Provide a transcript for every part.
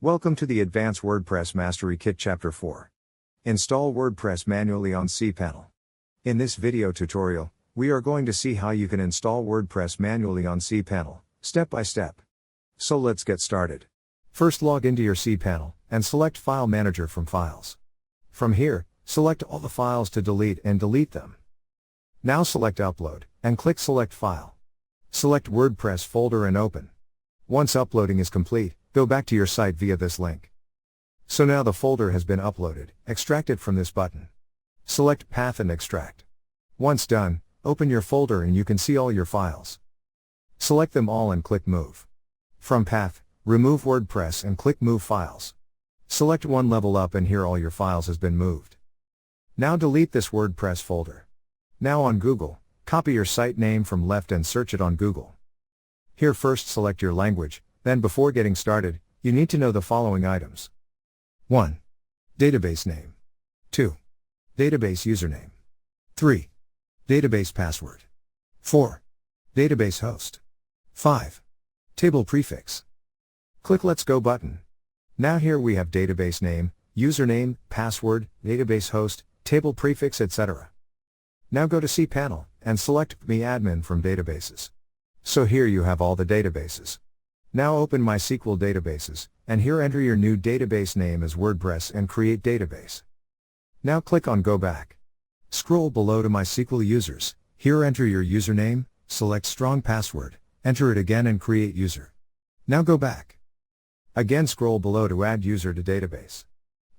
Welcome to the Advanced WordPress Mastery Kit Chapter 4. Install WordPress manually on cPanel. In this video tutorial, we are going to see how you can install WordPress manually on cPanel, step by step. So let's get started. First, log into your cPanel, and select File Manager from Files. From here, select all the files to delete and delete them. Now select Upload, and click Select File. Select WordPress folder and open. Once uploading is complete, go back to your site via this link. So now the folder has been uploaded, extract it from this button. Select Path and extract. Once done, open your folder and you can see all your files. Select them all and click Move. From Path, remove WordPress and click Move Files. Select one level up and here all your files has been moved. Now delete this WordPress folder. Now on Google, copy your site name from left and search it on Google. Here first select your language. Then before getting started, you need to know the following items. 1. Database name. 2. Database username. 3. Database password. 4. Database host. 5. Table prefix. Click Let's Go button. Now here we have database name, username, password, database host, table prefix, etc. Now go to cPanel, and select Me Admin from Databases. So here you have all the databases. Now open MySQL Databases, and here enter your new database name as WordPress and create database. Now click on Go Back. Scroll below to MySQL Users, here enter your username, select Strong Password, enter it again and create user. Now go back. Again scroll below to add user to database.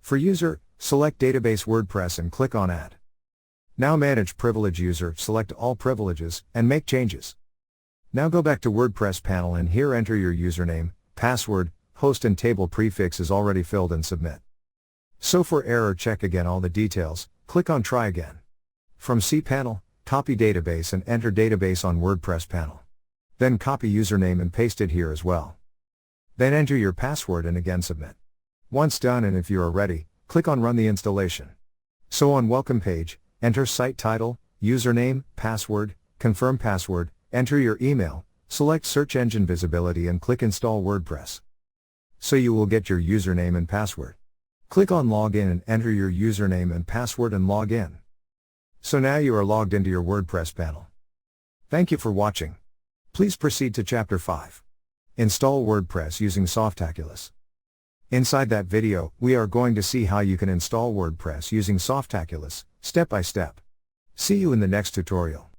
For user, select Database WordPress and click on Add. Now manage privilege user, select all privileges, and make changes. Now go back to WordPress panel and here enter your username, password, host and table prefix is already filled and submit. So for error check again all the details, click on Try Again. From cPanel, copy database and enter database on WordPress panel. Then copy username and paste it here as well. Then enter your password and again submit. Once done and if you are ready, click on Run the installation. So on Welcome page, enter site title, username, password, confirm password, enter your email, select Search Engine Visibility and click Install WordPress. So you will get your username and password. Click on Login and enter your username and password and log in. So now you are logged into your WordPress panel. Thank you for watching. Please proceed to Chapter 5. Install WordPress using Softaculous. Inside that video, we are going to see how you can install WordPress using Softaculous, step by step. See you in the next tutorial.